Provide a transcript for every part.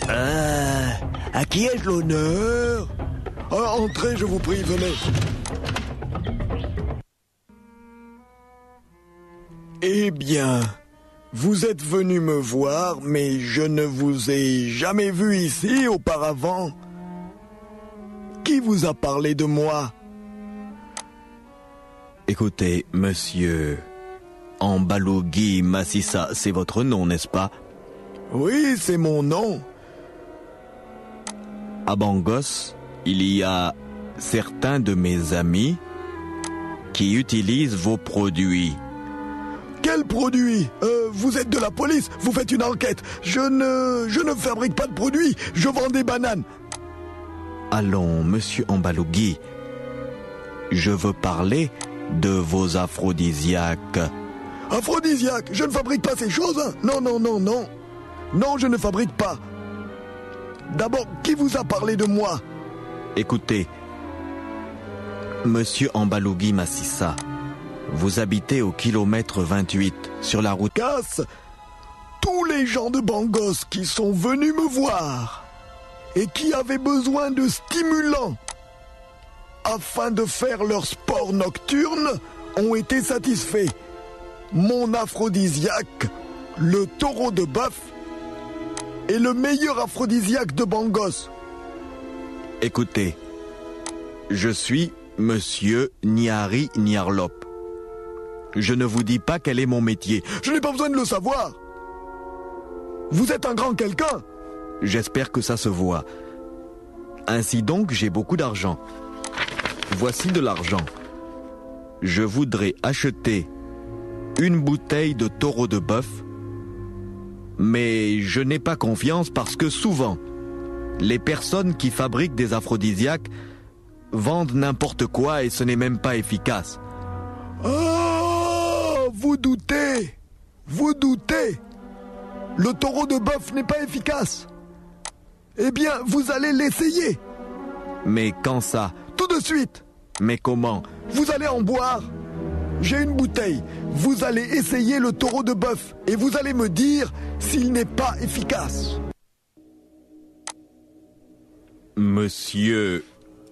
À qui ai-je l'honneur? Entrez, je vous prie, venez. Eh bien, vous êtes venu me voir, mais je ne vous ai jamais vu ici auparavant. Qui vous a parlé de moi? Écoutez, monsieur Ambalugui Massissa, c'est votre nom, n'est-ce pas? Oui, c'est mon nom. À Bangos, il y a certains de mes amis qui utilisent vos produits. Quel produit? Vous êtes de la police, vous faites une enquête. Je ne fabrique pas de produits, je vends des bananes. Allons, monsieur Ambalugui, je veux parler de vos aphrodisiaques. Aphrodisiaques? Je ne fabrique pas ces choses, hein. Non, non, non, non. Non, je ne fabrique pas. D'abord, qui vous a parlé de moi? Écoutez, monsieur Ambalugui Massissa, vous habitez au kilomètre 28, sur la route... Casse tous les gens de Bangos qui sont venus me voir et qui avaient besoin de stimulants afin de faire leur sport nocturne ont été satisfaits. Mon aphrodisiaque, le taureau de bœuf, est le meilleur aphrodisiaque de Bangos. Écoutez, je suis monsieur Niari Niarlop. Je ne vous dis pas quel est mon métier. Je n'ai pas besoin de le savoir. Vous êtes un grand quelqu'un. J'espère que ça se voit. Ainsi donc, j'ai beaucoup d'argent. Voici de l'argent. Je voudrais acheter une bouteille de taureau de bœuf, mais je n'ai pas confiance parce que souvent, les personnes qui fabriquent des aphrodisiaques vendent n'importe quoi et ce n'est même pas efficace. Oh, vous doutez. Vous doutez. Le taureau de bœuf n'est pas efficace. Eh bien, vous allez l'essayer. Mais quand ça? Tout de suite. Mais comment? Vous allez en boire. J'ai une bouteille. Vous allez essayer le taureau de bœuf et vous allez me dire s'il n'est pas efficace. Monsieur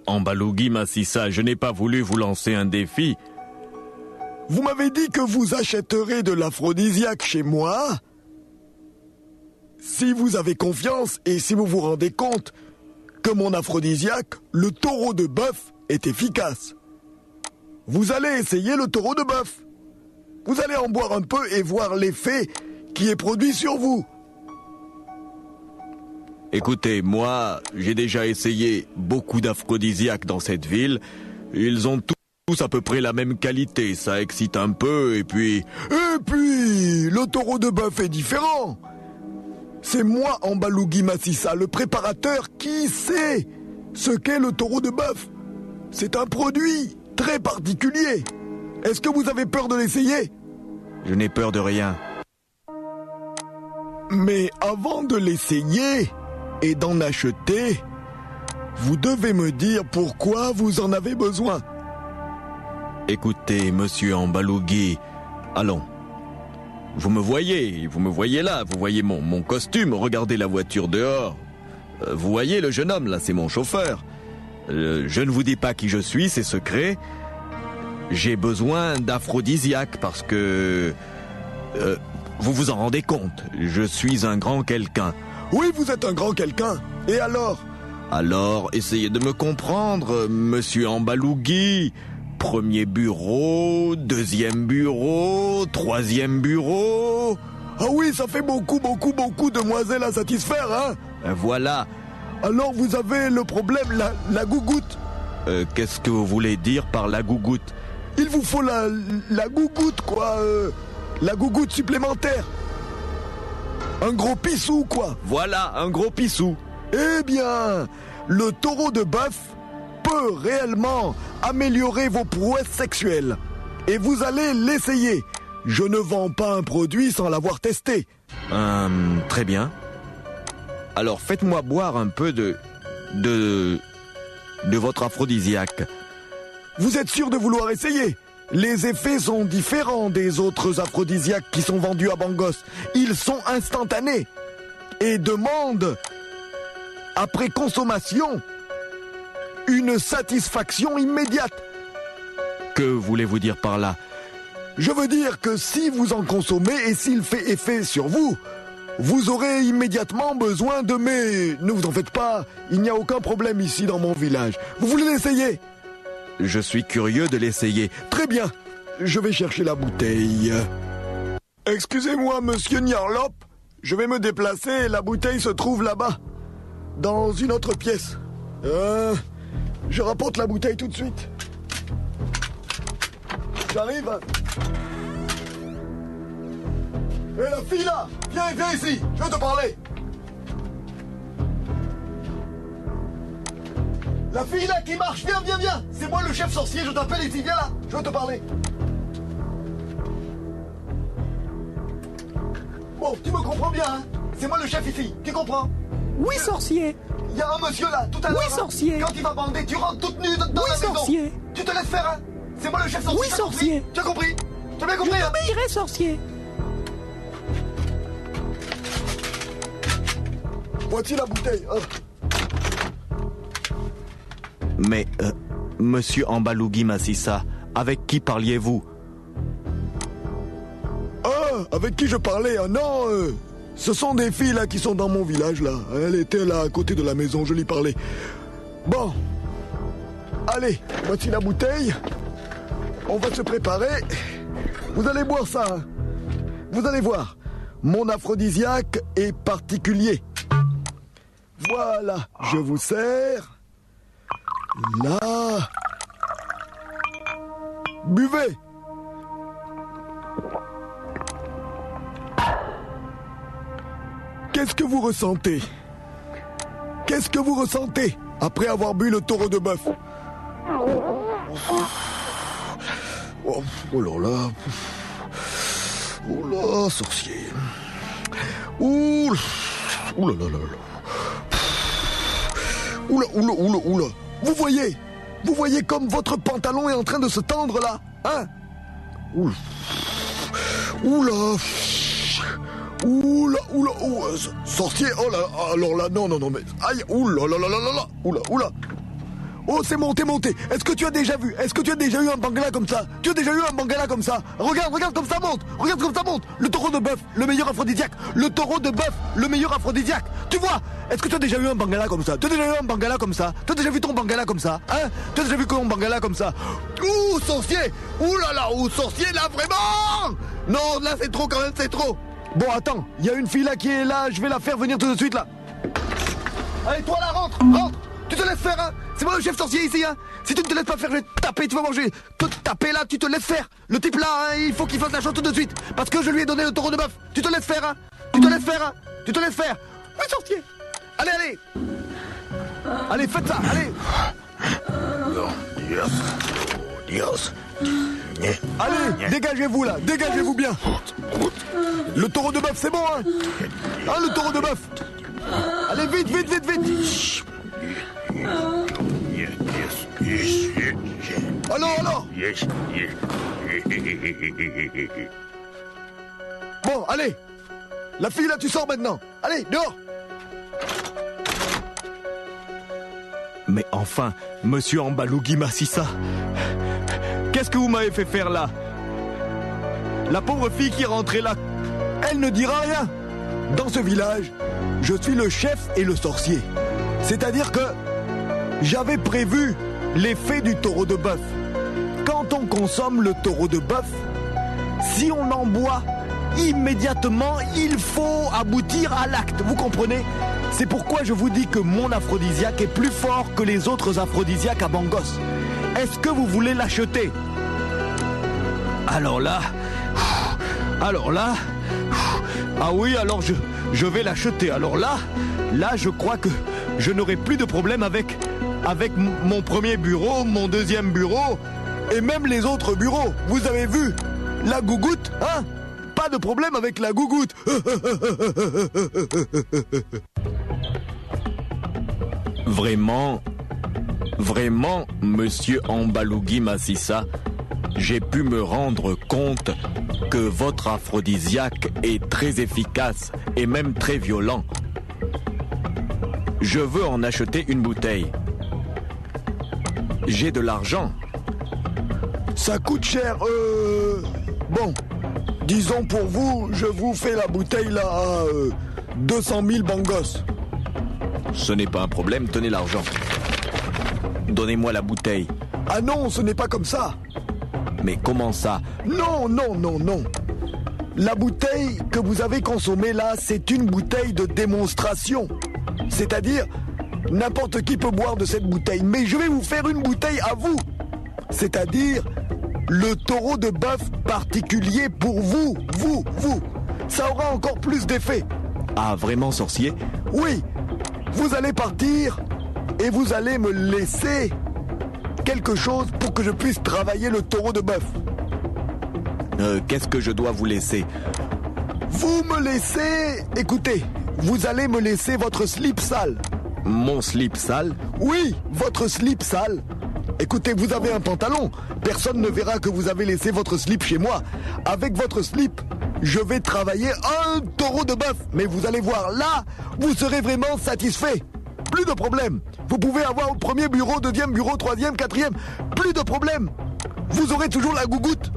Ambalugui Massissa, je n'ai pas voulu vous lancer un défi. Vous m'avez dit que vous achèterez de l'aphrodisiaque chez moi. Si vous avez confiance et si vous vous rendez compte que mon aphrodisiaque, le taureau de bœuf, est efficace. Vous allez essayer le taureau de bœuf. Vous allez en boire un peu et voir l'effet qui est produit sur vous. Écoutez, moi, j'ai déjà essayé beaucoup d'aphrodisiaques dans cette ville. Ils ont tous à peu près la même qualité. Ça excite un peu et puis... le taureau de bœuf est différent. C'est moi, Ambalugui Massissa, le préparateur, qui sait ce qu'est le taureau de bœuf. C'est un produit très particulier. Est-ce que vous avez peur de l'essayer? Je n'ai peur de rien. Mais avant de l'essayer et d'en acheter, vous devez me dire pourquoi vous en avez besoin. Écoutez, monsieur Ambalugui, allons. Vous me voyez là, vous voyez mon costume, regardez la voiture dehors. Vous voyez le jeune homme là, c'est mon chauffeur. Je ne vous dis pas qui je suis, c'est secret. J'ai besoin d'aphrodisiaque parce que... vous vous en rendez compte, je suis un grand quelqu'un. Oui, vous êtes un grand quelqu'un. Et alors? Alors, essayez de me comprendre, monsieur Ambalugui. Premier bureau, deuxième bureau, troisième bureau... Ah oui, ça fait beaucoup demoiselles à satisfaire, hein? Voilà. Alors vous avez le problème, la gougoute. Qu'est-ce que vous voulez dire par la gougoute? Il vous faut la gougoute, quoi. La gougoute supplémentaire. Un gros pissou, quoi. Voilà, un gros pissou. Eh bien, le taureau de bœuf peut réellement améliorer vos prouesses sexuelles. Et vous allez l'essayer. Je ne vends pas un produit sans l'avoir testé. Très bien. Alors faites-moi boire un peu de votre aphrodisiaque. Vous êtes sûr de vouloir essayer? Les effets sont différents des autres aphrodisiaques qui sont vendus à Bangos. Ils sont instantanés et demandent après consommation, une satisfaction immédiate. Que voulez-vous dire par là? Je veux dire que si vous en consommez et s'il fait effet sur vous, vous aurez immédiatement besoin de mes... Ne vous en faites pas, il n'y a aucun problème ici dans mon village. Vous voulez l'essayer? Je suis curieux de l'essayer. Très bien, je vais chercher la bouteille. Excusez-moi, monsieur Nyarlop, je vais me déplacer, la bouteille se trouve là-bas, dans une autre pièce. Je rapporte la bouteille tout de suite. J'arrive. Hé, la fille là, viens ici, je veux te parler. La fille là qui marche, viens. C'est moi le chef sorcier, je t'appelle ici, viens là, je veux te parler. Bon, tu me comprends bien, hein? C'est moi le chef ici, tu comprends? Oui, sorcier. Il y a un monsieur là, tout à l'heure. Oui, sorcier. Quand il va bander, tu rentres toute nue dans la maison. Sorcier. Tu te laisses faire, hein? C'est moi le chef sorcier. Oui, sorcier. Tu as compris? Tu as bien Je compris, hein? t'obéirai, sorcier. Voici la bouteille. Mais, monsieur Ambalougi Massissa, avec qui parliez-vous? Avec qui je parlais? Non, ce sont des filles là qui sont dans mon village là. Elle était là à côté de la maison, je lui parlais. Bon, allez, voici la bouteille. On va se préparer. Vous allez boire ça, hein. Vous allez voir. Mon aphrodisiaque est particulier. Voilà, je vous sers. Là. Buvez. Qu'est-ce que vous ressentez? Qu'est-ce que vous ressentez après avoir bu le taureau de bœuf? Oh là là. Oh là, sorcier. Ouh là là là là. Oula. Vous voyez comme votre pantalon est en train de se tendre là, hein? Oula, sorcier, oh là, alors là, non, mais, aïe, oula. Oh, c'est monté. Est-ce que tu as déjà eu un bangala comme ça? Tu as déjà eu un bangala comme ça? Regarde comme ça monte. Le taureau de bœuf, le meilleur aphrodisiaque. Tu vois? Est-ce que tu as déjà eu un bangala comme ça? Tu as déjà eu un bangala comme ça? Tu as déjà vu ton bangala comme ça? Hein? Tu as déjà vu ton bangala comme ça? Ouh, sorcier! Ouh là là, sorcier là, vraiment! Non, là c'est trop quand même, c'est trop. Bon, attends, il y a une fille là qui est là, je vais la faire venir tout de suite là. Allez, toi là, rentre. Tu te laisses faire, hein? C'est moi le chef sorcier ici, hein? Si tu ne te laisses pas faire, je vais te taper, tu vas manger. Te taper là, tu te laisses faire. Le type là, hein, il faut qu'il fasse la chose tout de suite. Parce que je lui ai donné le taureau de bœuf. Tu te laisses faire, hein? Tu te laisses faire. Oui, sorcier. Allez. Allez, faites ça, allez. Allez, dégagez-vous là, dégagez-vous bien. Le taureau de bœuf, c'est bon, hein? Hein, le taureau de bœuf. Allez, vite. Alors. Bon, allez. La fille là, tu sors maintenant. Allez, dehors. Mais enfin, monsieur Ambalougi Massissa, qu'est-ce que vous m'avez fait faire là? La pauvre fille qui est rentrée là, elle ne dira rien. Dans ce village, je suis le chef et le sorcier. C'est-à-dire que j'avais prévu l'effet du taureau de bœuf. Quand on consomme le taureau de bœuf, si on en boit, immédiatement, il faut aboutir à l'acte. Vous comprenez? C'est pourquoi je vous dis que mon aphrodisiaque est plus fort que les autres aphrodisiaques à Bangos. Est-ce que vous voulez l'acheter? Alors là, ah oui, alors je vais l'acheter. Alors là, je crois que je n'aurai plus de problème avec mon premier bureau, mon deuxième bureau, et même les autres bureaux. Vous avez vu la gougoute, hein? Pas de problème avec la gougoute. Vraiment, monsieur Ambalougi Massissa, j'ai pu me rendre compte que votre aphrodisiaque est très efficace et même très violent. Je veux en acheter une bouteille. J'ai de l'argent. Ça coûte cher, Bon, disons pour vous, je vous fais la bouteille là à 200 000 bangos. Ce n'est pas un problème, tenez l'argent. Donnez-moi la bouteille. Ah non, ce n'est pas comme ça. Mais comment ça? Non. La bouteille que vous avez consommée là, c'est une bouteille de démonstration. C'est-à-dire, n'importe qui peut boire de cette bouteille. Mais je vais vous faire une bouteille à vous. C'est-à-dire, le taureau de bœuf particulier pour vous. Ça aura encore plus d'effet. Ah, vraiment, sorcier? Oui. Vous allez partir et vous allez me laisser quelque chose pour que je puisse travailler le taureau de bœuf. Qu'est-ce que je dois vous laisser? Vous me laissez... Écoutez, vous allez me laisser votre slip sale. Mon slip sale? Oui, votre slip sale. Écoutez, vous avez un pantalon. Personne ne verra que vous avez laissé votre slip chez moi. Avec votre slip, je vais travailler un taureau de bœuf. Mais vous allez voir, là, vous serez vraiment satisfait. Plus de problème. Vous pouvez avoir le premier bureau, deuxième bureau, troisième, quatrième. Plus de problème. Vous aurez toujours la gougoute.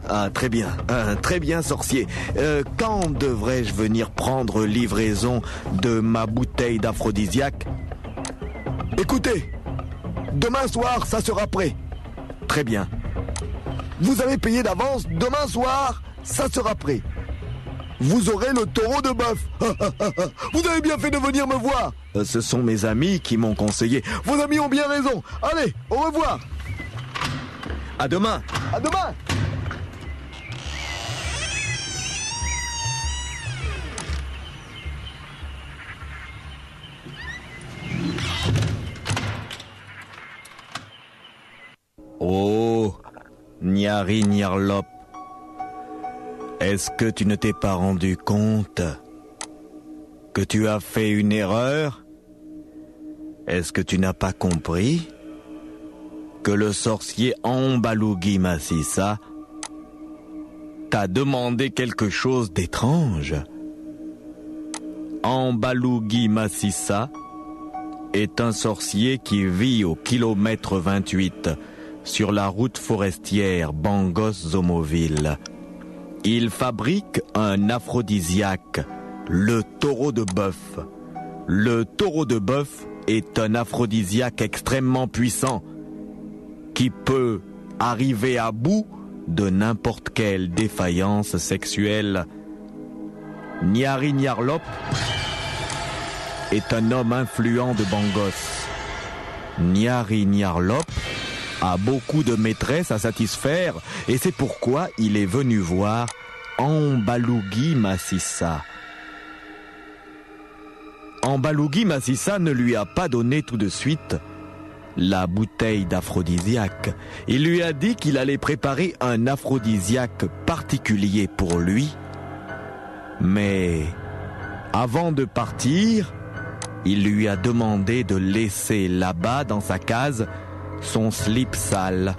Ah, très bien, sorcier. Quand devrais-je venir prendre livraison de ma bouteille d'aphrodisiaque? Écoutez, demain soir, ça sera prêt. Très bien. Vous avez payé d'avance, demain soir, ça sera prêt. Vous aurez le taureau de bœuf. Vous avez bien fait de venir me voir. Ce sont mes amis qui m'ont conseillé. Vos amis ont bien raison. Allez, au revoir. À demain. À demain. Oh, Niari Nyarlop, est-ce que tu ne t'es pas rendu compte que tu as fait une erreur? Est-ce que tu n'as pas compris que le sorcier Ambalugi Massissa t'a demandé quelque chose d'étrange? Ambalugi Massissa est un sorcier qui vit au kilomètre 28 sur la route forestière Bangos-Zomoville. Il fabrique un aphrodisiaque, le taureau de bœuf. Le taureau de bœuf est un aphrodisiaque extrêmement puissant qui peut arriver à bout de n'importe quelle défaillance sexuelle. Niari Nyarlop est un homme influent de Bangos. Niari Nyarlop a beaucoup de maîtresses à satisfaire et c'est pourquoi il est venu voir Ambalugi Massissa. Ambalugi Massissa ne lui a pas donné tout de suite la bouteille d'aphrodisiaque. Il lui a dit qu'il allait préparer un aphrodisiaque particulier pour lui. Mais avant de partir, il lui a demandé de laisser là-bas dans sa case son slip sale.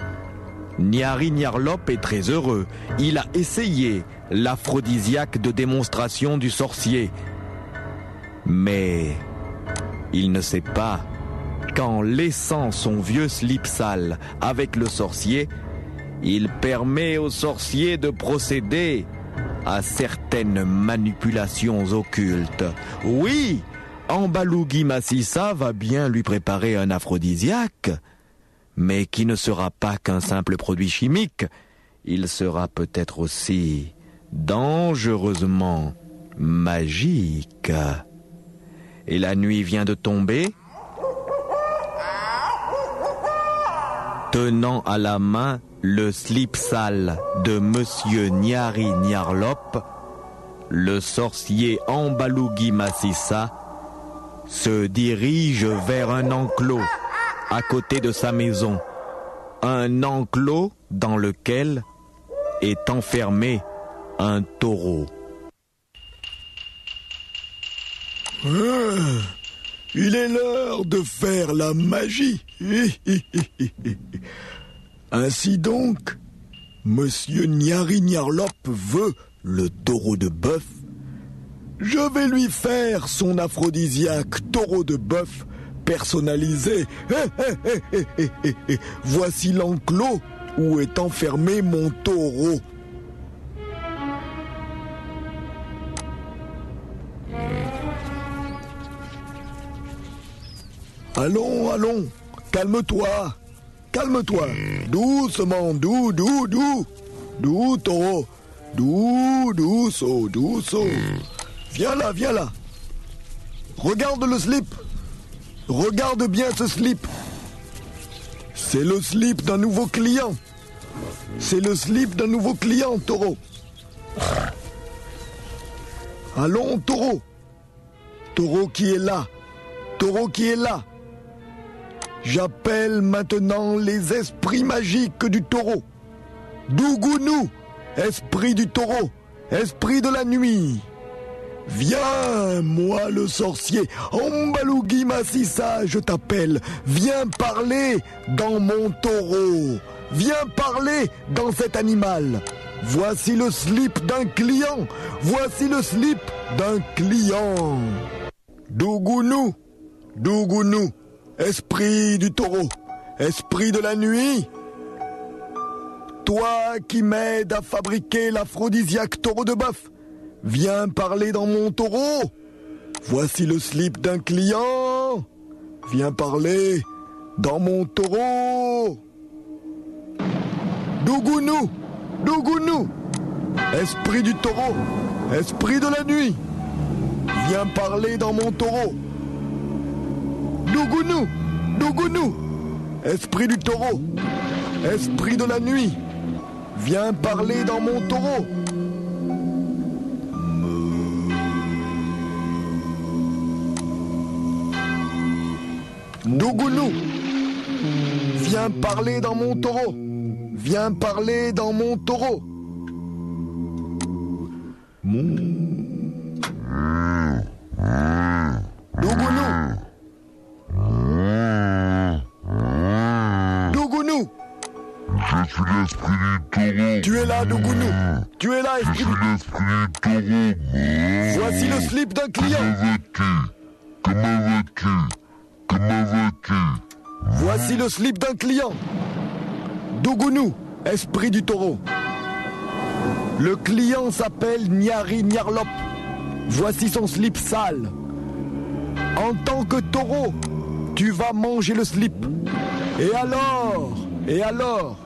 Niari Nyarlop est très heureux. Il a essayé l'aphrodisiaque de démonstration du sorcier. Mais il ne sait pas qu'en laissant son vieux slip sale avec le sorcier, il permet au sorcier de procéder à certaines manipulations occultes. Oui, Ambalugi Massissa va bien lui préparer un aphrodisiaque, mais qui ne sera pas qu'un simple produit chimique. Il sera peut-être aussi dangereusement magique. Et la nuit vient de tomber. Tenant à la main le slip sale de Monsieur Niari Nyarlop, le sorcier Ambalugi Massissa se dirige vers un enclos à côté de sa maison. Un enclos dans lequel est enfermé un taureau. Il est l'heure de faire la magie. Ainsi donc, Monsieur Niari Nyarlop veut le taureau de bœuf Je vais lui faire son aphrodisiaque taureau de bœuf personnalisé. Voici l'enclos où est enfermé mon taureau. Allons, allons, calme-toi, calme-toi. Doucement, doux, taureau. Douceau. Viens là. Regarde le slip. Regarde bien ce slip. C'est le slip d'un nouveau client. C'est le slip d'un nouveau client, taureau. Allons, taureau. Taureau qui est là. Taureau qui est là. J'appelle maintenant les esprits magiques du taureau. Dougounou, esprit du taureau, esprit de la nuit. Viens, moi le sorcier, Ambalougi Massissa, je t'appelle. Viens parler dans mon taureau. Viens parler dans cet animal. Voici le slip d'un client. Voici le slip d'un client. Dougounou, esprit du taureau, esprit de la nuit. Toi qui m'aides à fabriquer l'aphrodisiaque taureau de bœuf, viens parler dans mon taureau. Voici le slip d'un client. Viens parler dans mon taureau. Dougounou, esprit du taureau, esprit de la nuit. Viens parler dans mon taureau. Dougounou, esprit du taureau, esprit de la nuit. Viens parler dans mon taureau. Dougounou, viens parler dans mon taureau. Viens parler dans mon taureau. Dougounou, je suis l'esprit du taureau. tu es là, Dougounou. Tu es là, Je esprit suis du... l'esprit du taureau. Voici le slip d'un client. Comment vas-tu? Voici le slip d'un client. Dougounou, esprit du taureau. Le client s'appelle Nyari Nyarlop. Voici son slip sale. En tant que taureau, tu vas manger le slip. Et alors,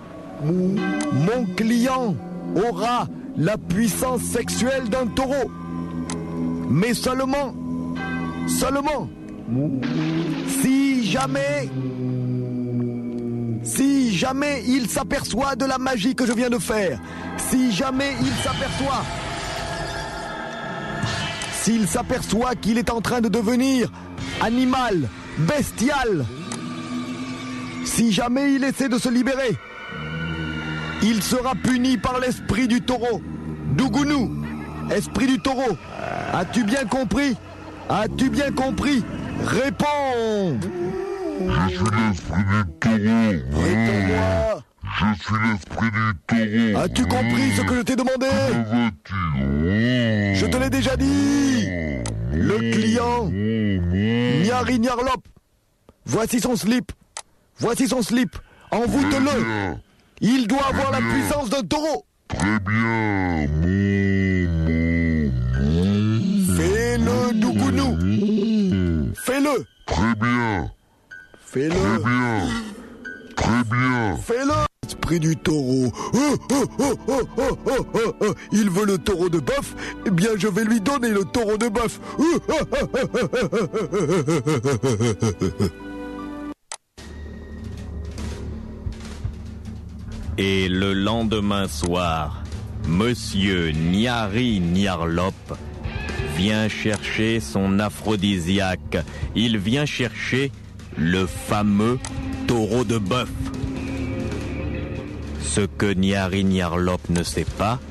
mon client aura la puissance sexuelle d'un taureau. Mais seulement, si jamais il s'aperçoit de la magie que je viens de faire, s'il s'aperçoit qu'il est en train de devenir animal, bestial, si jamais il essaie de se libérer, il sera puni par l'esprit du taureau. Dougounou, esprit du taureau, as-tu bien compris? Réponds! Je suis l'esprit du taureau. Réponds-moi! Je suis l'esprit du taureau. As-tu compris ce que je t'ai demandé? Comment vas-tu? Je te l'ai déjà dit! Le client, Nyari Nyarlop, voici son slip. Envoûte-le. Il doit avoir la puissance d'un taureau. Très bien. Fais-le, Dougounou. Fais-le. Très bien. Fais-le. Fais-le. Esprit du taureau. Il veut le taureau de bœuf. Eh bien, je vais lui donner le taureau de bœuf. Et le lendemain soir, Monsieur Nyari Nyarlop vient chercher son aphrodisiaque. Il vient chercher le fameux taureau de bœuf. Ce que Nyari Nyarlop ne sait pas,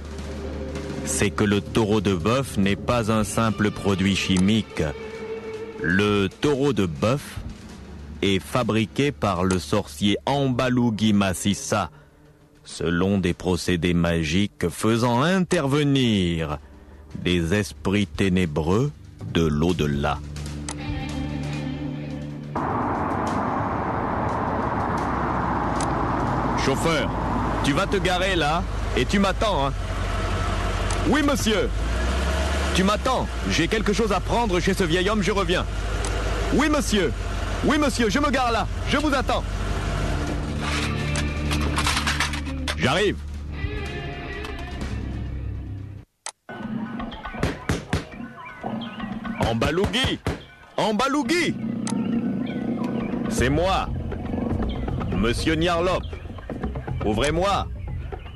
c'est que le taureau de bœuf n'est pas un simple produit chimique. Le taureau de bœuf est fabriqué par le sorcier Ambalougi Massissa, selon des procédés magiques faisant intervenir des esprits ténébreux de l'au-delà. Chauffeur, tu vas te garer là et tu m'attends, hein? Oui, monsieur. Tu m'attends. J'ai quelque chose à prendre chez ce vieil homme, je reviens. Oui, monsieur. Oui, monsieur, je me gare là. Je vous attends. J'arrive. Ambalougi! Ambalougi! C'est moi, Monsieur Nyarlop. Ouvrez-moi,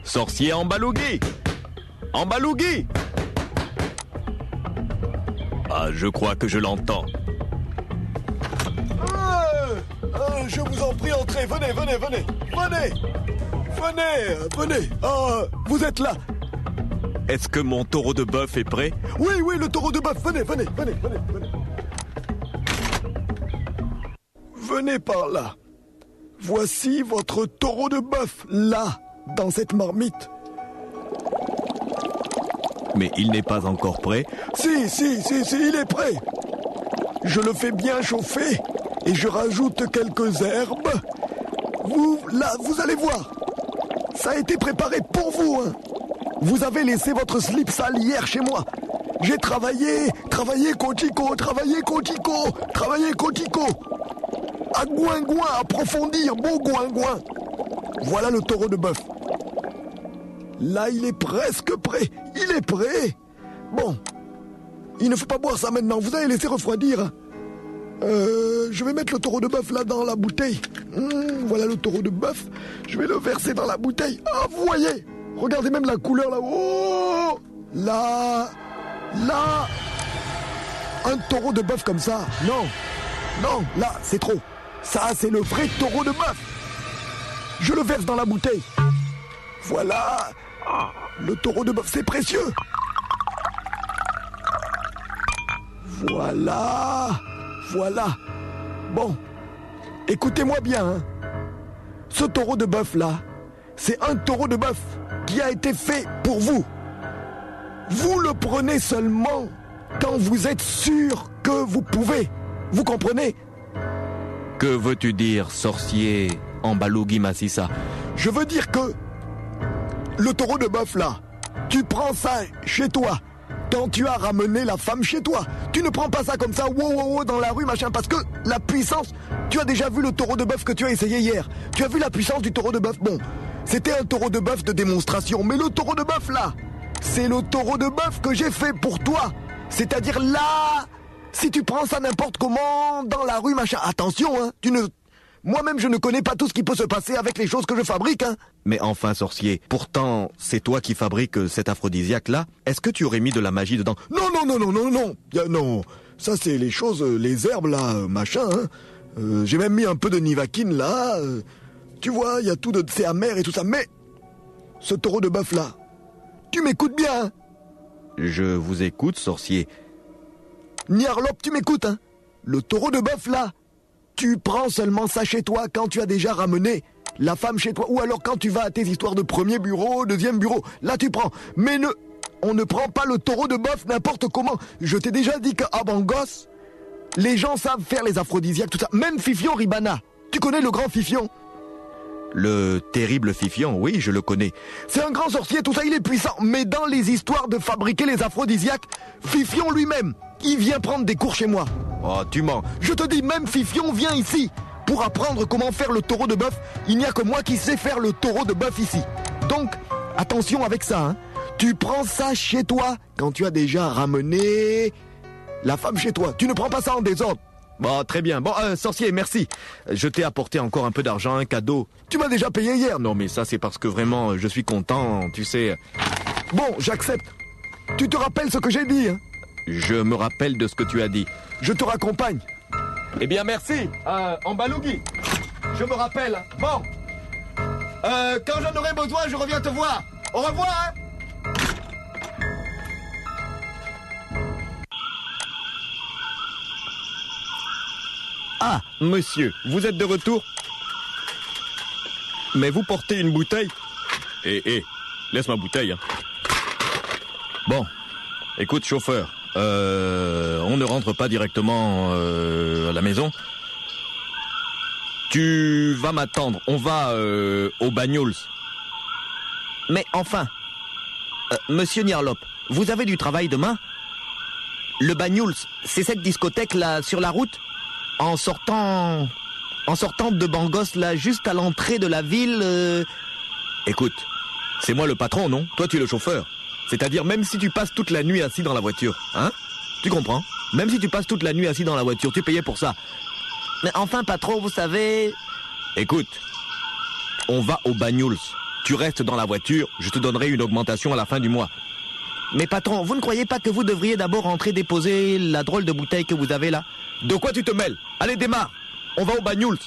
sorcier Ambalougi! Ambalougi! Ah, je crois que je l'entends. Je vous en prie, entrez, venez. Venez. Vous êtes là. Est-ce que mon taureau de bœuf est prêt? Oui, le taureau de bœuf, venez. Venez par là. Voici votre taureau de bœuf, là, dans cette marmite. Mais il n'est pas encore prêt. Si, il est prêt. Je le fais bien chauffer et je rajoute quelques herbes. Vous allez voir. Ça a été préparé pour vous, hein. Vous avez laissé votre slip sale hier chez moi. J'ai travaillé Kotiko. À Gouingouin, approfondir, beau Gouingouin. Voilà le taureau de bœuf. Là, il est presque prêt. Il est prêt. Bon, il ne faut pas boire ça maintenant. Vous allez laisser refroidir. Je vais mettre le taureau de bœuf là dans la bouteille. Voilà le taureau de bœuf. Je vais le verser dans la bouteille. Ah, vous voyez? Regardez même la couleur là. Oh! Là. Un taureau de bœuf comme ça. Non, là, c'est trop. Ça, c'est le vrai taureau de bœuf. Je le verse dans la bouteille. Voilà. Le taureau de bœuf, c'est précieux. Voilà. Bon, écoutez-moi bien, hein. Ce taureau de bœuf là, c'est un taureau de bœuf qui a été fait pour vous. Vous le prenez seulement quand vous êtes sûr que vous pouvez. Vous comprenez? Que veux-tu dire, sorcier Ambalougi Massissa? Je veux dire que le taureau de bœuf là, tu prends ça chez toi quand tu as ramené la femme chez toi. Tu ne prends pas ça comme ça, wow, dans la rue, machin, parce que la puissance, tu as déjà vu le taureau de bœuf que tu as essayé hier. Tu as vu la puissance du taureau de bœuf. Bon, c'était un taureau de bœuf de démonstration, mais le taureau de bœuf là, c'est le taureau de bœuf que j'ai fait pour toi. C'est-à-dire là, si tu prends ça n'importe comment, dans la rue, machin, attention, hein, moi-même, je ne connais pas tout ce qui peut se passer avec les choses que je fabrique, hein. Mais enfin, sorcier, pourtant, c'est toi qui fabriques cet aphrodisiaque-là. Est-ce que tu aurais mis de la magie dedans? Non. Non. Ça, c'est les choses, les herbes, là, machin, hein. J'ai même mis un peu de nivakine, là. Tu vois, il y a tout de... C'est amer et tout ça. Mais, ce taureau de bœuf, là, tu m'écoutes bien, hein. Je vous écoute, sorcier. Nyarlop, tu m'écoutes, hein. Le taureau de bœuf, là, tu prends seulement ça chez toi quand tu as déjà ramené la femme chez toi. Ou alors quand tu vas à tes histoires de premier bureau, deuxième bureau. Là, tu prends. Mais on ne prend pas le taureau de bœuf n'importe comment. Je t'ai déjà dit qu'à Bangos, les gens savent faire les aphrodisiaques, tout ça. Même Fifion Ribana. Tu connais le grand Fifion? Le terrible Fifion, oui, je le connais. C'est un grand sorcier, tout ça, il est puissant. Mais dans les histoires de fabriquer les aphrodisiaques, Fifion lui-même, il vient prendre des cours chez moi. Oh, tu mens. Je te dis, même Fifion vient ici pour apprendre comment faire le taureau de bœuf. Il n'y a que moi qui sais faire le taureau de bœuf ici. Donc, attention avec ça, hein. Tu prends ça chez toi quand tu as déjà ramené la femme chez toi. Tu ne prends pas ça en désordre. Bon, très bien. Bon, sorcier, merci. Je t'ai apporté encore un peu d'argent, un cadeau. Tu m'as déjà payé hier. Non, mais ça, c'est parce que vraiment, je suis content, tu sais. Bon, j'accepte. Tu te rappelles ce que j'ai dit, hein? Je me rappelle de ce que tu as dit. Je te raccompagne. Eh bien, merci. Ambalougi. Je me rappelle. Bon. Quand j'en aurai besoin, je reviens te voir. Au revoir, hein. Ah, monsieur, vous êtes de retour? Mais vous portez une bouteille? Laisse ma bouteille, hein. Bon, Écoute, chauffeur, on ne rentre pas directement à la maison. Tu vas m'attendre, on va au Banyuls. Mais enfin, monsieur Nyarlop, vous avez du travail demain? Le Banyuls, c'est cette discothèque là sur la route? En sortant de Bangos là, juste à l'entrée de la ville. Écoute, c'est moi le patron, non? Toi tu es le chauffeur. C'est-à-dire même si tu passes toute la nuit assis dans la voiture, hein? Tu comprends? Même si tu passes toute la nuit assis dans la voiture, tu payais pour ça. Mais enfin, patron, vous savez... Écoute, on va au Banyuls. Tu restes dans la voiture, je te donnerai une augmentation à la fin du mois. Mais patron, vous ne croyez pas que vous devriez d'abord rentrer déposer la drôle de bouteille que vous avez là? De quoi tu te mêles? Allez, démarre. On va au Banyuls.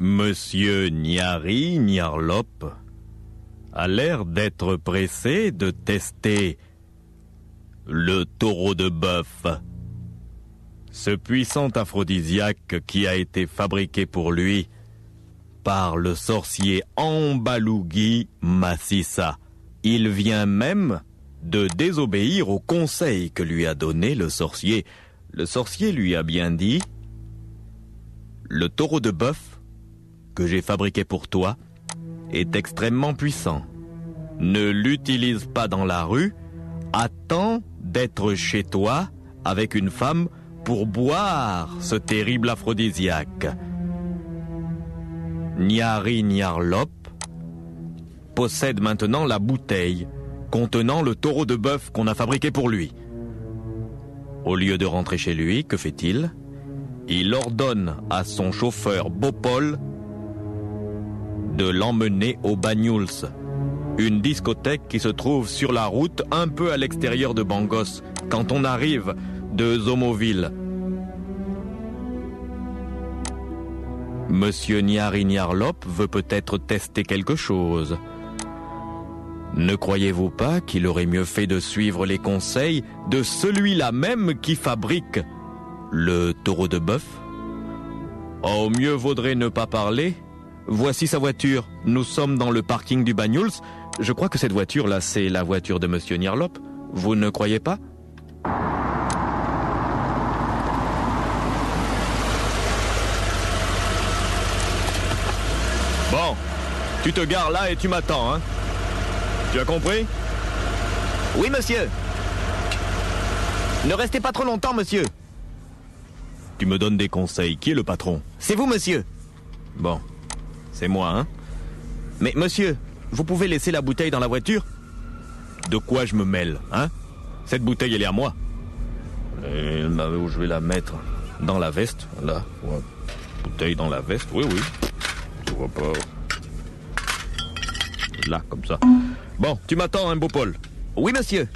Monsieur Nyari Nyarlop a l'air d'être pressé de tester le taureau de bœuf. Ce puissant aphrodisiaque qui a été fabriqué pour lui par le sorcier Ambalugi Massissa. Il vient même de désobéir au conseil que lui a donné le sorcier. Le sorcier lui a bien dit: le taureau de bœuf que j'ai fabriqué pour toi est extrêmement puissant. Ne l'utilise pas dans la rue, attends d'être chez toi avec une femme pour boire ce terrible aphrodisiaque. Nyari Nyarlop possède maintenant la bouteille contenant le taureau de bœuf qu'on a fabriqué pour lui. Au lieu de rentrer chez lui, que fait-il? Il ordonne à son chauffeur Bopol de l'emmener au Banyuls, une discothèque qui se trouve sur la route un peu à l'extérieur de Bangos, quand on arrive de Zomoville. Monsieur Nyari Nyarlop veut peut-être tester quelque chose. Ne croyez-vous pas qu'il aurait mieux fait de suivre les conseils de celui-là même qui fabrique le taureau de bœuf? Oh, mieux vaudrait ne pas parler. Voici sa voiture. Nous sommes dans le parking du Banyuls. Je crois que cette voiture-là, c'est la voiture de Monsieur Nyarlop. Vous ne croyez pas? Bon, tu te gares là et tu m'attends, hein? Tu as compris? Oui, monsieur. Ne restez pas trop longtemps, monsieur. Tu me donnes des conseils. Qui est le patron? C'est vous, monsieur. Bon, c'est moi, hein? Mais monsieur, vous pouvez laisser la bouteille dans la voiture? De quoi je me mêle, hein? Cette bouteille, elle est à moi. Et où je vais la mettre? Dans la veste, là. Ouais. Bouteille dans la veste, oui, oui. Tu vois pas. Là, comme ça. Bon, tu m'attends, hein, Bopol? Oui, monsieur.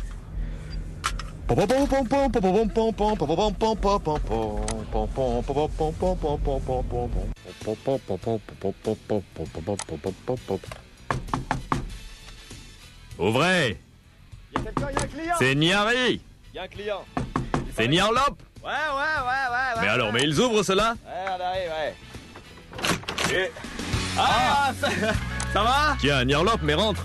Ouvrez! Il y a quelqu'un, il y a un client! C'est Nyari! Il y a un client! C'est Nyarlop! Ouais. Mais alors, mais ils ouvrent cela? Ouais, on arrive, ouais. Et... ça va? Tiens, Nyarlop, mais rentre!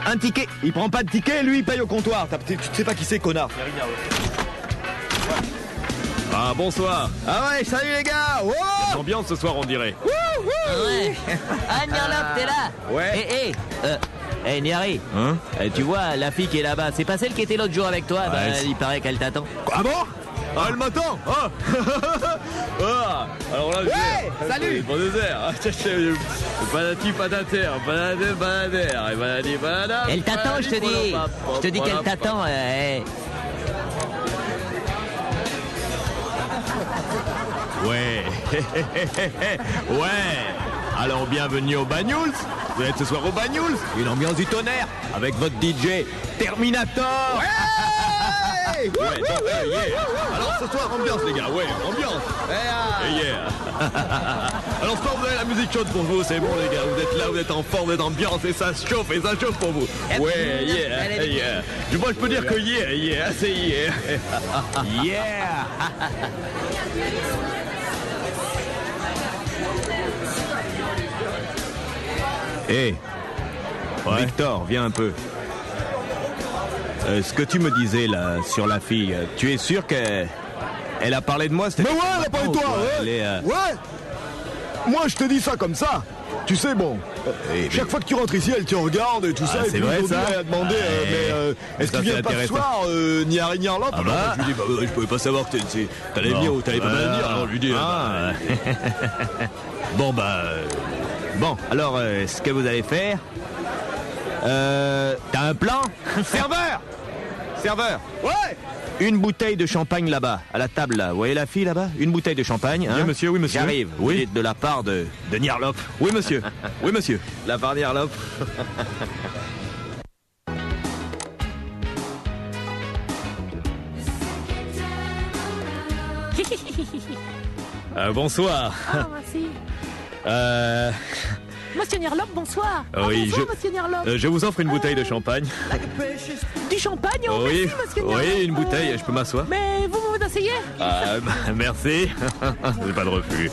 Un ticket. Il prend pas de ticket, lui, il paye au comptoir. Tu sais pas qui c'est, connard. Ah, bonsoir. Ah ouais, salut les gars. Wow. Ambiance ce soir, on dirait. Ouais. Ah, Nyarlop, t'es là? Ouais. Hé, Nyari, Hein? tu vois, la fille qui est là-bas, c'est pas celle qui était l'autre jour avec toi? Ouais, c'est- Il paraît qu'elle t'attend. Ah bon? Ah, elle m'attend. Ah. Ah. Alors là, Ouais, salut. Bon dessert. Patati patater, banader, banader, et banadi banana. Elle t'attend, je te dis. Je te dis qu'elle t'attend. Ouais. Ouais. Alors bienvenue au Banyuls. Vous êtes ce soir au Banyuls. Une ambiance du tonnerre avec votre DJ Terminator. Ouais. Ouais, bon, yeah. Alors ce soir, ambiance les gars, ouais, ambiance. Yeah. Alors ce soir, vous avez la musique chaude pour vous, c'est bon les gars, vous êtes là, vous êtes en forme, vous êtes ambiance et ça chauffe pour vous. Ouais, yeah. Moi je peux dire que yeah, c'est yeah. Yeah. Hé, Victor, viens un peu. Ce que tu me disais là sur la fille, tu es sûr qu'elle a parlé de moi? Mais ouais, elle a parlé de toi, ouais. Ouais. Moi, je te dis ça comme ça. Tu sais, bon, chaque fois que tu rentres ici, elle te regarde et tout ça. Et c'est puis vrai, aujourd'hui, ça. elle a demandé, est-ce Ça, qu'il vient c'est pas ce intéressant. soir, ni Harry ni Arlop? Ah bah. Je lui dis, je pouvais pas savoir que t'allais venir ou t'allais pas venir. Alors je lui dis, Bon, alors, ce que vous allez faire... T'as un plan? Serveur. ouais. Une bouteille de champagne là-bas, à la table là. Vous voyez la fille là-bas? Une bouteille de champagne. Hein? Oui, monsieur, oui, monsieur. J'arrive. Oui. De la part de Nyarlop. Oui, monsieur. Oui, monsieur. De la part de Nyarlop. Bonsoir. Ah, merci. Monsieur Nyarlop, bonsoir. Oui, bonsoir, monsieur Nyarlop. Je vous offre une bouteille de champagne. Du champagne, oh, Oui, merci, monsieur Nyarlop. oui, une bouteille, je peux m'asseoir? Mais vous vous asseyez? Merci. J'ai pas de refus.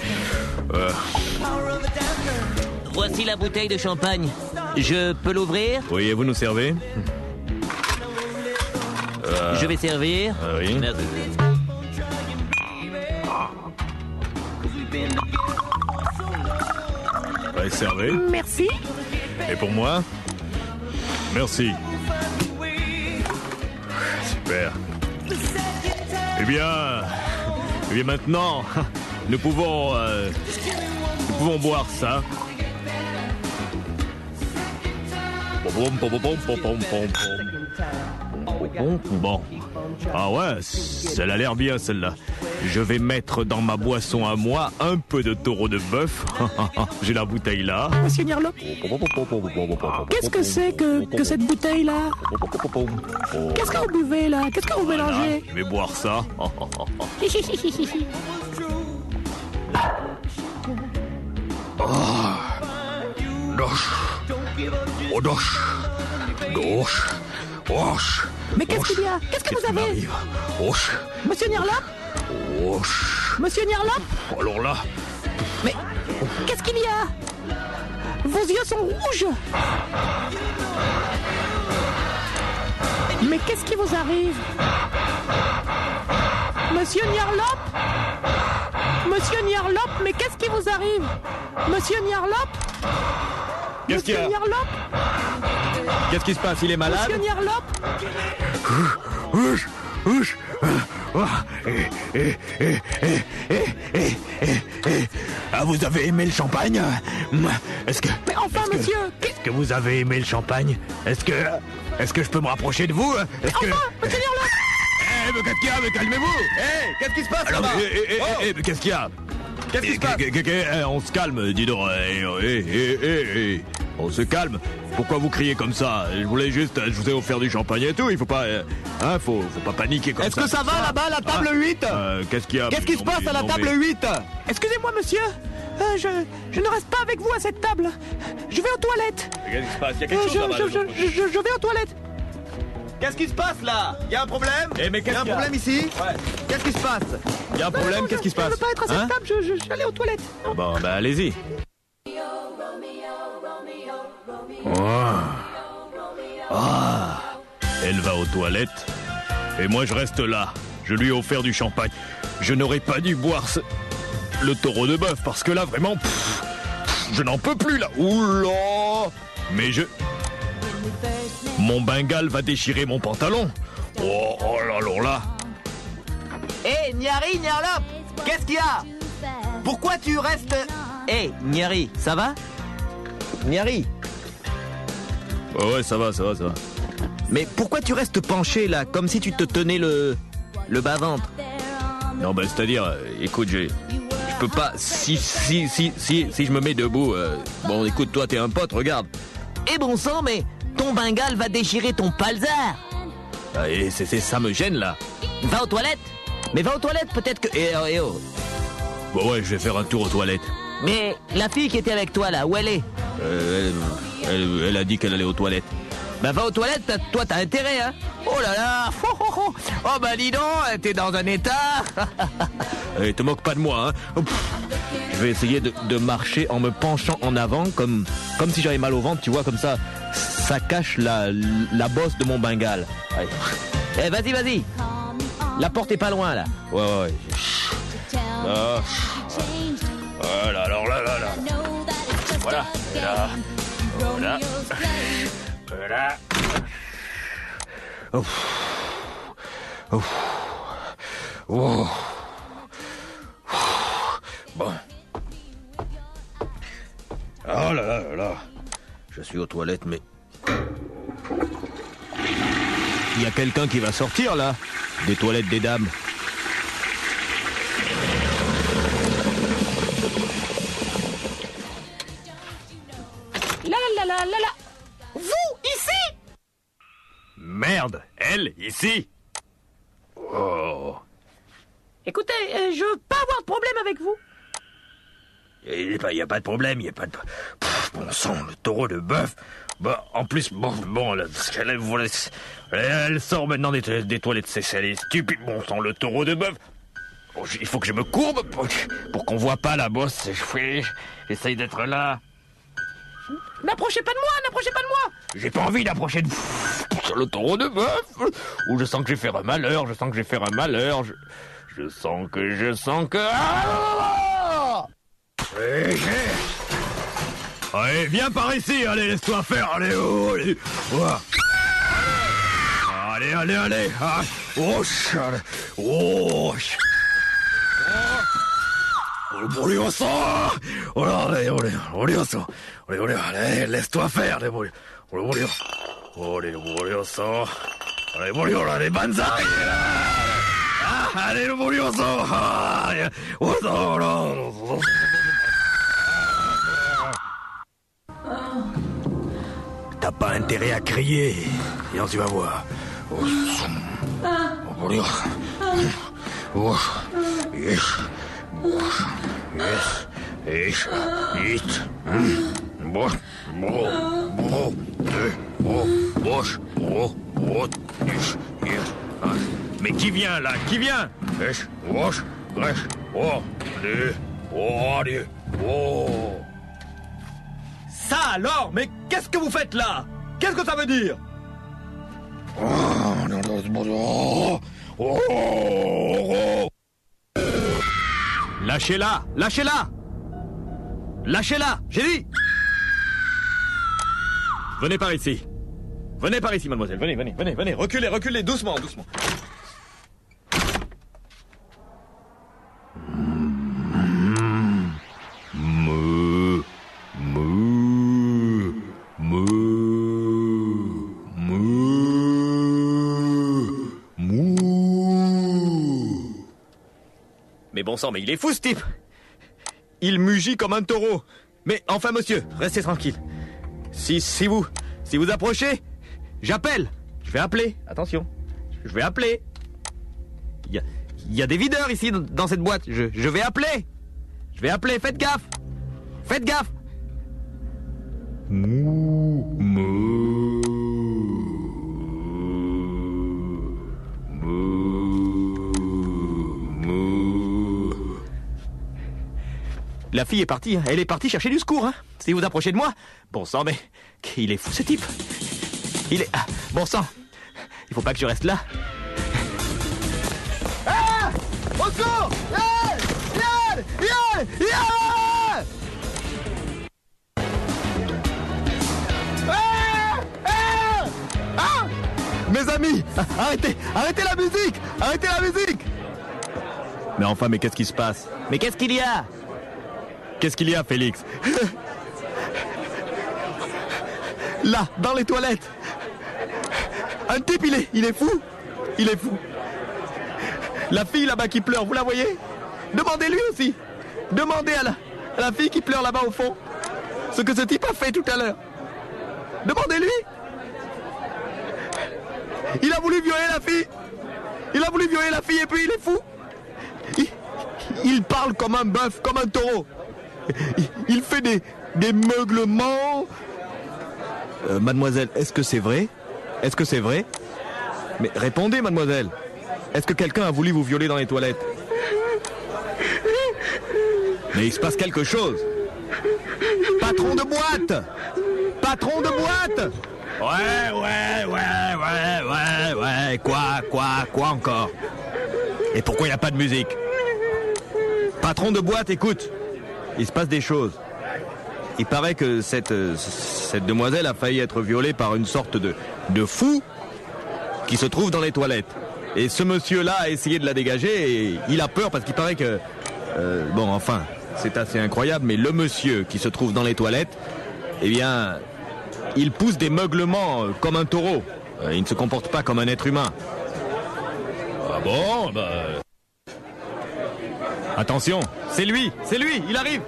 Voici la bouteille de champagne. Je peux l'ouvrir? Oui, et vous nous servez? Je vais servir. Oui. Merci. Servez. Merci. Et pour moi? Merci. Super. Eh bien maintenant, nous pouvons boire ça. Bon. Ah ouais, celle a l'air bien celle-là. Je vais mettre dans ma boisson à moi un peu de taureau de bœuf. J'ai la bouteille là. Monsieur Nyarlop, qu'est-ce que c'est que cette bouteille-là? Qu'est-ce que vous buvez, là? Qu'est-ce que vous mélangez? Je vais boire ça. Mais qu'est-ce qu'il y a? Qu'est-ce que vous avez? Monsieur Nyarlop? Monsieur Nyarlop? Alors là, Mais qu'est-ce qu'il y a? Vos yeux sont rouges. Mais qu'est-ce qui vous arrive? Monsieur Nyarlop? Monsieur Nyarlop, mais qu'est-ce qui vous arrive? Monsieur Nyarlop? qu'est-ce qu'il y a? Monsieur Nyarlop? Qu'est-ce qui se passe? Il est malade? Monsieur Nyarlop? Ah, vous avez aimé le champagne? Est-ce que... Mais enfin, monsieur, Est-ce que vous avez aimé le champagne? Est-ce que je peux me rapprocher de vous? Est-ce que... enfin, monsieur Nyarlop? mais qu'est-ce qu'il y a? Mais calmez-vous! Qu'est-ce qui se passe Alors, là-bas? mais qu'est-ce qu'il y a? Qu'est-ce qui se passe? On se calme, dis donc. On se calme. Pourquoi vous criez comme ça? Je vous ai offert du champagne et tout. Il faut pas, faut pas paniquer comme ça. Est-ce que ça va là-bas, la table 8? Qu'est-ce qu'il y a? Qu'est-ce qui se passe à la table 8? Excusez-moi, monsieur. Je ne reste pas avec vous à cette table. Je vais aux toilettes. Qu'est-ce qui se passe? Il y a quelque chose là-bas. Je vais aux toilettes. Qu'est-ce qui se passe là? Y a un problème? Mais Y a un problème ici? Ouais. Qu'est-ce qui se passe? Il y a un problème? Qu'est-ce qui se Je ne passe? veux pas être à cette table. Je suis allé aux toilettes. Bon, allez-y. Elle va aux toilettes et moi je reste là. Je lui ai offert du champagne. Je n'aurais pas dû boire le taureau de bœuf parce que là vraiment, je n'en peux plus là. Oula! Mais mon Bengale va déchirer mon pantalon. Oh là. Hé, Nyari, Nyarlop, qu'est-ce qu'il y a? Pourquoi tu restes... Hé, Nyari, ça va? Nyari, Ouais, ça va. mais pourquoi tu restes penché là, comme si tu te tenais le bas-ventre? Non, c'est-à-dire, écoute, je peux pas. Si je me mets debout. Bon, écoute, toi, t'es un pote, regarde. Eh bon sang, mais ton Bengale va déchirer ton palzar. Et ça me gêne là. Va aux toilettes. Mais va aux toilettes, peut-être que... Eh oh. Bon ouais, je vais faire un tour aux toilettes. Mais la fille qui était avec toi, là, où elle est? Elle a dit qu'elle allait aux toilettes. Bah va aux toilettes, toi t'as intérêt, hein. Oh là là. Oh bah dis donc, t'es dans un état. Te moque pas de moi, hein. Je vais essayer de marcher en me penchant en avant, comme si j'avais mal au ventre, tu vois, comme ça cache la bosse de mon Bengale. Allez. Eh vas-y. La porte est pas loin, là. Ouais. Là. Voilà, alors là. Voilà. Et là. Voilà. Voilà. Oh. Bon. Oh là. Je suis aux toilettes, mais... Il y a quelqu'un qui va sortir, là, des toilettes des dames. Là. Vous, ici? Merde, elle, ici. Oh. Écoutez, je veux pas avoir de problème avec vous. Il n'y a pas de problème, il n'y a pas de... bon sang, le taureau de bœuf. Bah, en plus, bon, là, parce qu'elle elle sort maintenant des toilettes, elle est stupide. Bon sang, le taureau de bœuf. Oh, il faut que je me courbe pour qu'on voit pas la bosse. J'essaye d'être là. N'approchez pas de moi. J'ai pas envie d'approcher sur le taureau de bœuf. Ou je sens que je vais faire un malheur, je sens que... Ah! Allez, viens par ici, allez, laisse-toi faire, allez. Allez. Ah. Oh, allez, laisse-toi faire, allez, banzai. Allez, le bolioso. T'as pas intérêt à crier. Viens, tu vas voir. Mais qui vient là? Qui vient? Ça alors? Mais qu'est-ce que vous faites là? Qu'est-ce que ça veut dire? Lâchez-la! J'ai dit! Venez par ici, mademoiselle, venez, reculez, doucement. Mais bon sang, mais il est fou ce type! Il mugit comme un taureau. Mais enfin monsieur, restez tranquille. Si vous approchez, j'appelle. Je vais appeler, attention. Je vais appeler. Il y a des videurs ici dans cette boîte. Je vais appeler. Faites gaffe. La fille est partie, elle est partie chercher du secours, hein. Si vous approchez de moi, bon sang, mais il est fou ce type. Bon sang, il faut pas que je reste là. Ah! Au secours! Mes amis, arrêtez la musique! Mais enfin, mais qu'est-ce qui se passe? Mais qu'est-ce qu'il y a? Qu'est-ce qu'il y a, Félix? Là, dans les toilettes. Un type, il est fou. La fille là-bas qui pleure, vous la voyez? Demandez-lui aussi. Demandez à la fille qui pleure là-bas au fond ce que ce type a fait tout à l'heure. Demandez-lui. Il a voulu violer la fille. Il a voulu violer la fille et puis il est fou. Il parle comme un bœuf, comme un taureau. Il fait des meuglements. Mademoiselle, est-ce que c'est vrai? Est-ce que c'est vrai? Mais répondez, mademoiselle. Est-ce que quelqu'un a voulu vous violer dans les toilettes? Mais il se passe quelque chose. Patron de boîte! Patron de boîte! Ouais. Quoi encore? Et pourquoi il n'y a pas de musique? Patron de boîte, écoute. Il se passe des choses. Il paraît que cette demoiselle a failli être violée par une sorte de fou qui se trouve dans les toilettes. Et ce monsieur-là a essayé de la dégager et il a peur parce qu'il paraît que... c'est assez incroyable, mais le monsieur qui se trouve dans les toilettes, eh bien, il pousse des meuglements comme un taureau. Il ne se comporte pas comme un être humain. Ah bon, Attention, c'est lui, il arrive.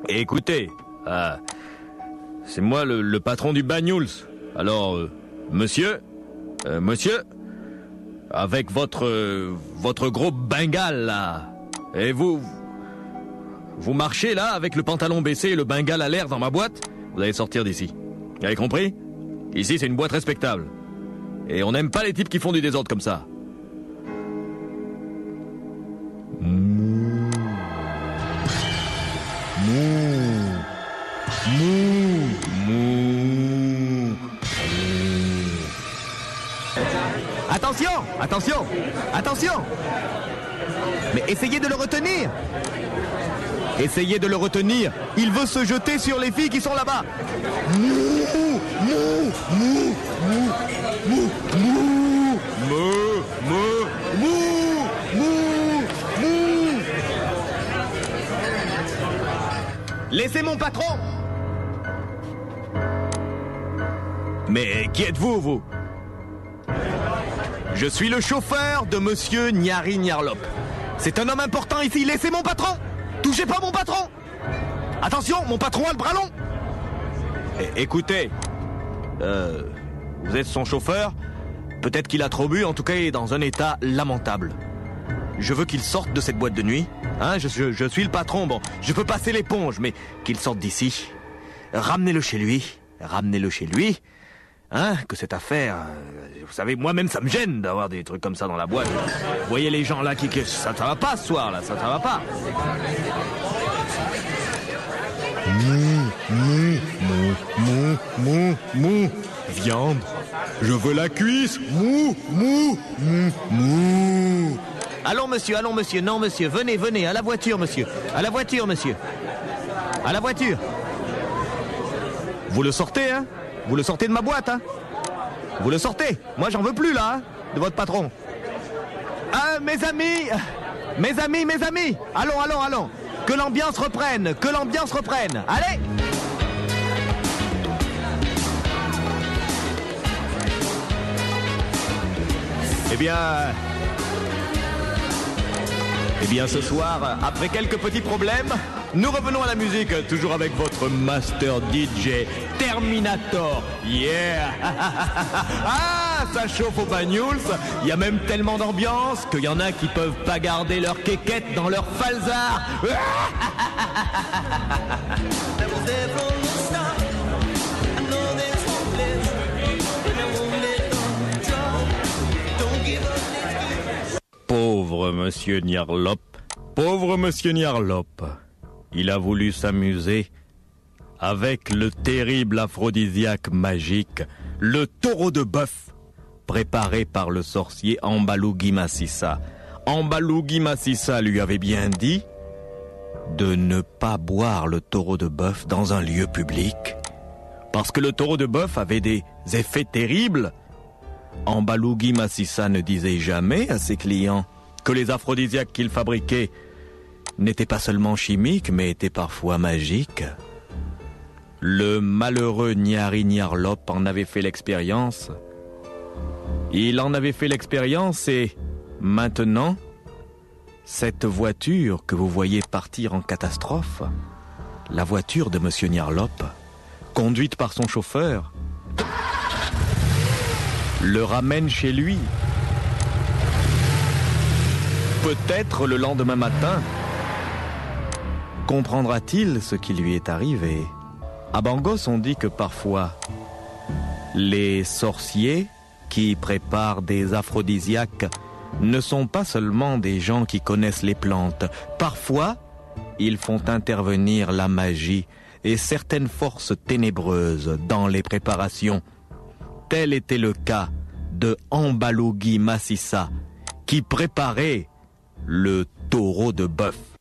Écoutez, c'est moi le patron du Banyuls. Alors, monsieur, avec votre gros bengale là, et vous marchez là avec le pantalon baissé et le bengale à l'air dans ma boîte, vous allez sortir d'ici. Vous avez compris? Ici c'est une boîte respectable. Et on n'aime pas les types qui font du désordre comme ça. Attention! Mais essayez de le retenir! Il veut se jeter sur les filles qui sont là-bas! Laissez mon patron! Mais qui êtes-vous, vous? Je suis le chauffeur de monsieur Nyari Nyarlop. C'est un homme important ici. Laissez mon patron! Touchez pas mon patron! Attention, mon patron a le bras long! Écoutez, vous êtes son chauffeur. Peut-être qu'il a trop bu, en tout cas il est dans un état lamentable. Je veux qu'il sorte de cette boîte de nuit. Hein, je suis le patron, bon, je peux passer l'éponge, mais qu'il sorte d'ici. Ramenez-le chez lui. Hein, que cette affaire... vous savez, moi-même, ça me gêne d'avoir des trucs comme ça dans la boîte. Vous voyez les gens là qui... Ça va pas ce soir, là, ça va pas. Viande. Je veux la cuisse. Allons, monsieur. Non, monsieur. Venez. À la voiture, monsieur. À la voiture. Vous le sortez, hein? Vous le sortez de ma boîte, hein? Vous le sortez. Moi, j'en veux plus, là, hein, de votre patron. Ah, mes amis. Allons. Que l'ambiance reprenne. Allez! Eh bien, ce soir, après quelques petits problèmes, nous revenons à la musique, toujours avec votre master DJ Terminator. Yeah! Ah, ça chauffe au Banyuls. Il y a même tellement d'ambiance qu'il y en a qui peuvent pas garder leur quéquette dans leur falzar. Pauvre monsieur Nyarlop. Il a voulu s'amuser avec le terrible aphrodisiaque magique, le taureau de bœuf, préparé par le sorcier Ambalugi Massissa. Ambalugi Massissa lui avait bien dit de ne pas boire le taureau de bœuf dans un lieu public, parce que le taureau de bœuf avait des effets terribles. Ambalugi Massissa ne disait jamais à ses clients que les aphrodisiaques qu'il fabriquait n'étaient pas seulement chimiques, mais étaient parfois magiques. Le malheureux Niari Niarlop en avait fait l'expérience. Il en avait fait l'expérience et maintenant, cette voiture que vous voyez partir en catastrophe, la voiture de Monsieur Niarlop, conduite par son chauffeur, le ramène chez lui. Peut-être le lendemain matin, comprendra-t-il ce qui lui est arrivé. À Bangos, on dit que parfois, les sorciers qui préparent des aphrodisiaques ne sont pas seulement des gens qui connaissent les plantes. Parfois, ils font intervenir la magie et certaines forces ténébreuses dans les préparations. Tel était le cas de Ambalogui Massissa, qui préparait le taureau de bœuf.